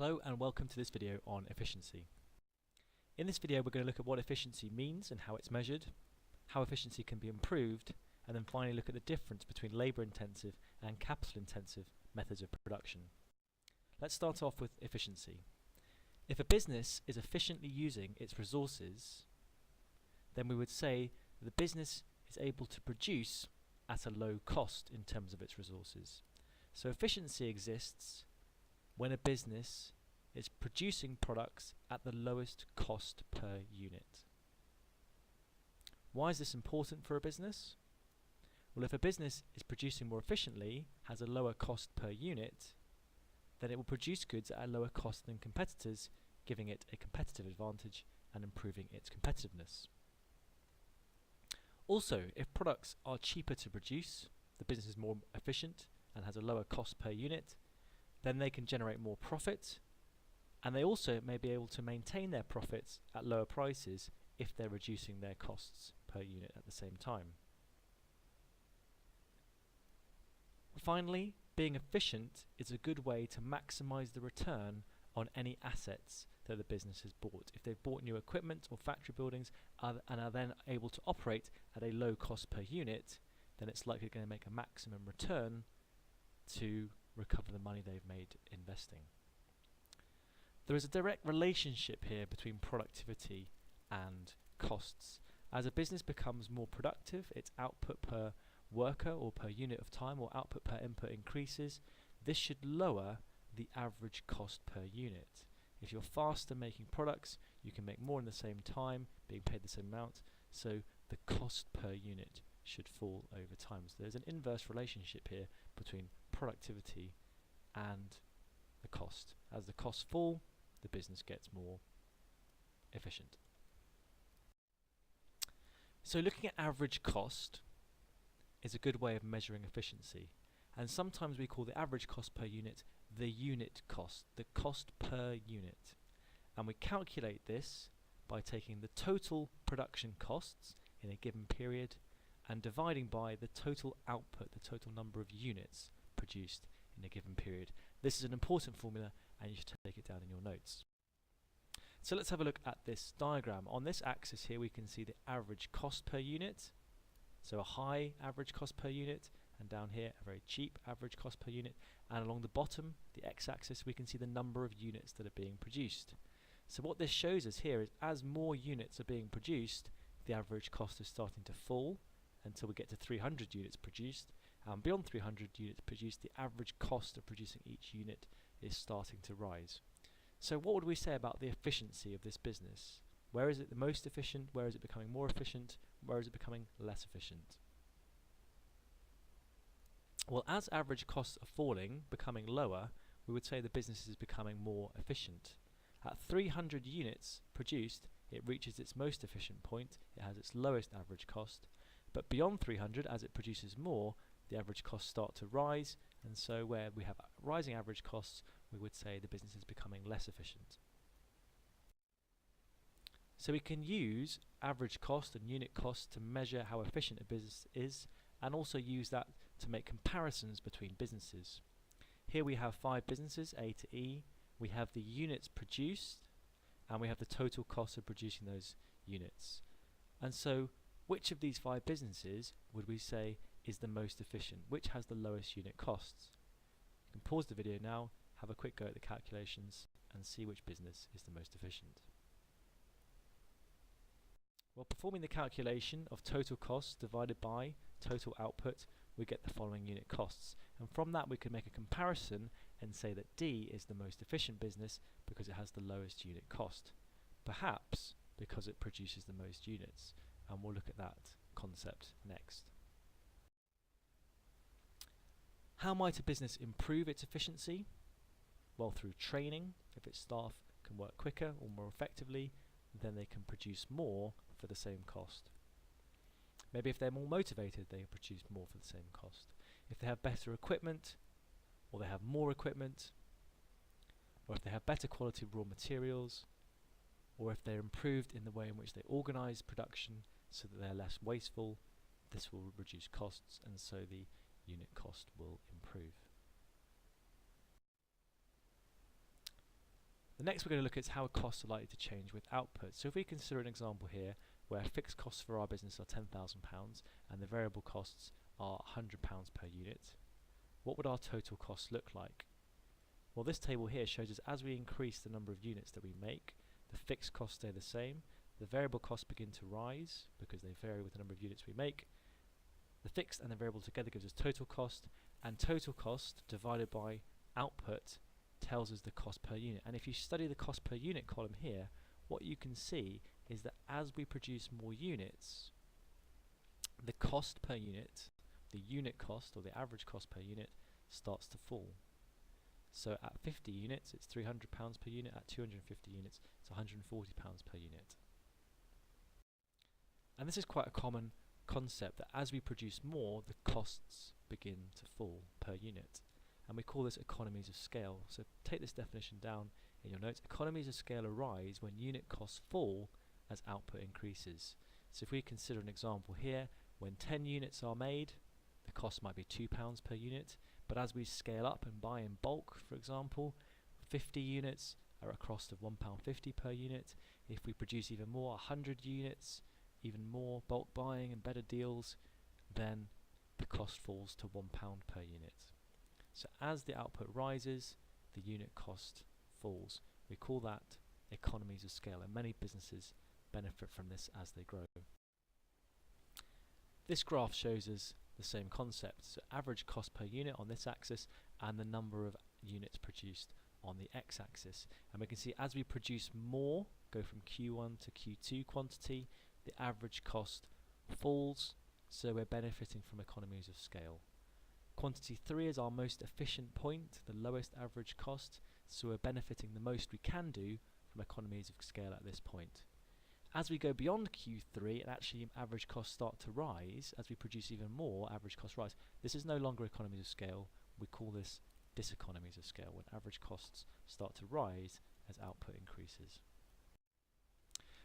Hello and welcome to this video on efficiency. In this video we're going to look at what efficiency means and how it's measured, how efficiency can be improved, and then finally look at the difference between labour intensive and capital intensive methods of production. Let's start off with efficiency. If a business is efficiently using its resources, then we would say that the business is able to produce at a low cost in terms of its resources. So efficiency exists when a business is producing products at the lowest cost per unit. Why is this important for a business? Well, if a business is producing more efficiently, has a lower cost per unit, then it will produce goods at a lower cost than competitors, giving it a competitive advantage and improving its competitiveness. Also, if products are cheaper to produce, the business is more efficient and has a lower cost per unit, then they can generate more profit, and they also may be able to maintain their profits at lower prices if they're reducing their costs per unit at the same time. Finally, being efficient is a good way to maximize the return on any assets that the business has bought. If they've bought new equipment or factory buildings and are then able to operate at a low cost per unit, then it's likely going to make a maximum return to recover the money they've made investing. There is a direct relationship here between productivity and costs. As a business becomes more productive, its output per worker or per unit of time or output per input increases. This should lower the average cost per unit. If you're faster making products, you can make more in the same time, being paid the same amount, so the cost per unit should fall over time. So there's an inverse relationship here between productivity and the cost. As the costs fall, the business gets more efficient. So looking at average cost is a good way of measuring efficiency, and sometimes we call the average cost per unit the unit cost, the cost per unit, and we calculate this by taking the total production costs in a given period and dividing by the total output, the total number of units produced in a given period. This is an important formula and you should take it down in your notes. So let's have a look at this diagram. On this axis here we can see the average cost per unit, so a high average cost per unit, and down here a very cheap average cost per unit, and along the bottom, the x-axis, we can see the number of units that are being produced. So what this shows us here is as more units are being produced, the average cost is starting to fall until we get to 300 units produced, and beyond 300 units produced, the average cost of producing each unit is starting to rise. So what would we say about the efficiency of this business? Where is it the most efficient? Where is it becoming more efficient? Where is it becoming less efficient? Well, as average costs are falling, becoming lower, we would say the business is becoming more efficient. At 300 units produced, it reaches its most efficient point, it has its lowest average cost, but beyond 300, as it produces more, the average costs start to rise, and so where we have rising average costs, we would say the business is becoming less efficient. So we can use average cost and unit cost to measure how efficient a business is, and also use that to make comparisons between businesses. Here we have 5 businesses, A to E. We have the units produced, and we have the total cost of producing those units. And so which of these 5 businesses would we say is the most efficient? Which has the lowest unit costs? You can pause the video now, have a quick go at the calculations, and see which business is the most efficient. Well, performing the calculation of total costs divided by total output, we get the following unit costs. And from that we can make a comparison and say that D is the most efficient business because it has the lowest unit cost. Perhaps because it produces the most units. And we'll look at that concept next. How might a business improve its efficiency? Well, through training. If its staff can work quicker or more effectively, then they can produce more for the same cost. Maybe if they're more motivated, they produce more for the same cost. If they have better equipment, or they have more equipment, or if they have better quality raw materials, or if they're improved in the way in which they organize production so that they're less wasteful, this will reduce costs, and so the unit cost will improve. The next we're going to look at is how costs are likely to change with output. So if we consider an example here where fixed costs for our business are £10,000 and the variable costs are £100 per unit, what would our total costs look like? Well, this table here shows us as we increase the number of units that we make, the fixed costs stay the same, the variable costs begin to rise because they vary with the number of units we make. The fixed and the variable together gives us total cost, and total cost divided by output tells us the cost per unit. And if you study the cost per unit column here, what you can see is that as we produce more units, the cost per unit, the unit cost or the average cost per unit, starts to fall. So at 50 units it's £300 per unit, at 250 units it's £140 per unit. And this is quite a common concept, that as we produce more, the costs begin to fall per unit. And we call this economies of scale. So take this definition down in your notes. Economies of scale arise when unit costs fall as output increases. So if we consider an example here, when 10 units are made, the cost might be £2 per unit, but as we scale up and buy in bulk, for example, 50 units are a cost of £1.50 per unit. If we produce even more, 100 units, even more bulk buying and better deals, then the cost falls to £1 per unit. So as the output rises, the unit cost falls. We call that economies of scale, and many businesses benefit from this as they grow. This graph shows us the same concept, so average cost per unit on this axis and the number of units produced on the x-axis. And we can see as we produce more, go from Q1 to Q2 quantity, the average cost falls, so we're benefiting from economies of scale. Quantity 3 is our most efficient point, the lowest average cost, so we're benefiting the most we can do from economies of scale at this point. As we go beyond Q3 and actually average costs start to rise, as we produce even more, average costs rise. This is no longer economies of scale, we call this diseconomies of scale, when average costs start to rise as output increases.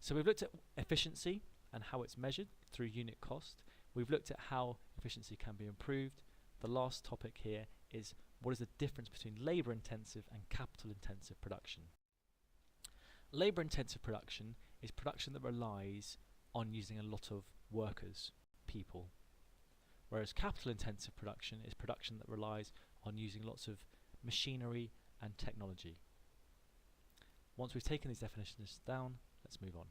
So we've looked at efficiency and how it's measured through unit cost. We've looked at how efficiency can be improved. The last topic here is what is the difference between labour intensive and capital intensive production. Labour intensive production is production that relies on using a lot of workers, people, whereas capital intensive production is production that relies on using lots of machinery and technology. Once we've taken these definitions down, let's move on.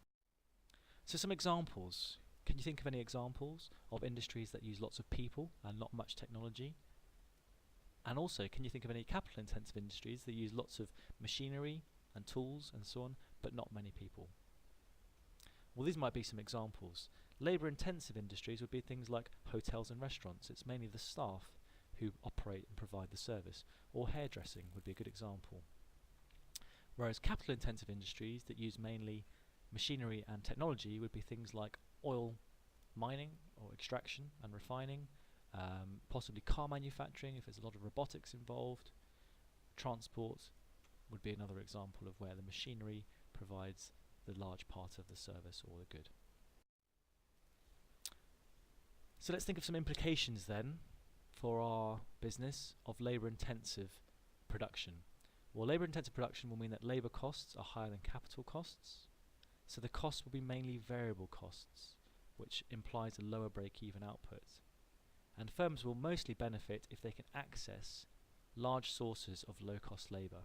So some examples. Can you think of any examples of industries that use lots of people and not much technology? And also, can you think of any capital intensive industries that use lots of machinery and tools and so on, but not many people? Well, these might be some examples. Labour intensive industries would be things like hotels and restaurants. It's mainly the staff who operate and provide the service. Or hairdressing would be a good example. Whereas capital intensive industries that use mainly machinery and technology would be things like oil mining or extraction and refining, possibly car manufacturing if there's a lot of robotics involved. Transport would be another example of where the machinery provides the large part of the service or the good. So let's think of some implications then for our business of labour intensive production. Well, labour intensive production will mean that labour costs are higher than capital costs, so the costs will be mainly variable costs, which implies a lower break-even output. And firms will mostly benefit if they can access large sources of low-cost labour.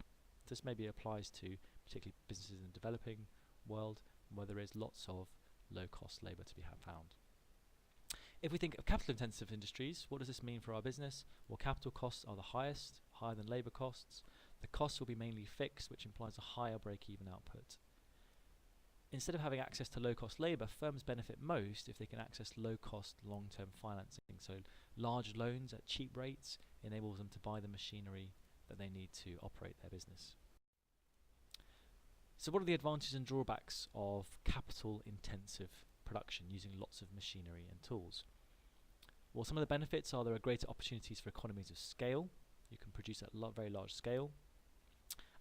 This maybe applies to particularly businesses in the developing world where there is lots of low-cost labour to be found. If we think of capital-intensive industries, what does this mean for our business? Well, capital costs are the highest, higher than labour costs. The costs will be mainly fixed, which implies a higher break-even output. Instead of having access to low-cost labour, firms benefit most if they can access low-cost long-term financing. So large loans at cheap rates enables them to buy the machinery that they need to operate their business. So what are the advantages and drawbacks of capital-intensive production using lots of machinery and tools? Well, some of the benefits are there are greater opportunities for economies of scale. You can produce at very large scale,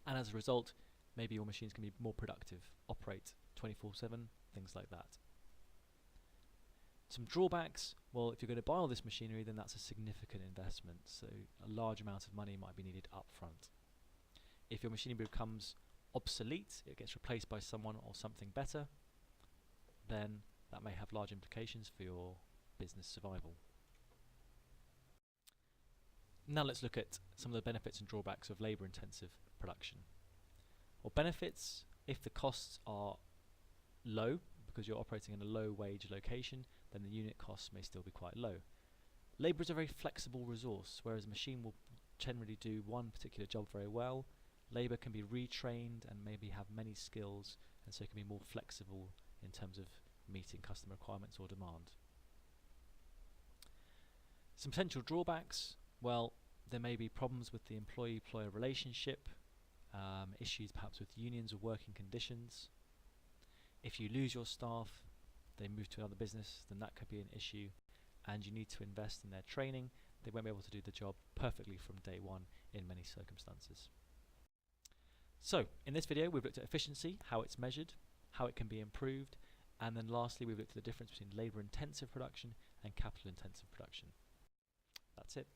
and as a result, maybe your machines can be more productive, operate 24/7, things like that. Some drawbacks, well, if you're going to buy all this machinery, then that's a significant investment, so a large amount of money might be needed up front. If your machinery becomes obsolete, it gets replaced by someone or something better, then that may have large implications for your business survival. Now let's look at some of the benefits and drawbacks of labour-intensive production. Well, benefits, if the costs are low, because you're operating in a low-wage location, then the unit costs may still be quite low. Labour is a very flexible resource, whereas a machine will generally do one particular job very well. Labour can be retrained and maybe have many skills, and so can be more flexible in terms of meeting customer requirements or demand. Some potential drawbacks, well, there may be problems with the employee-employer relationship, issues perhaps with unions or working conditions. If you lose your staff, they move to another business, then that could be an issue, and you need to invest in their training. They won't be able to do the job perfectly from day one in many circumstances. So, in this video we've looked at efficiency, how it's measured, how it can be improved, and then lastly we've looked at the difference between labour-intensive production and capital-intensive production. That's it.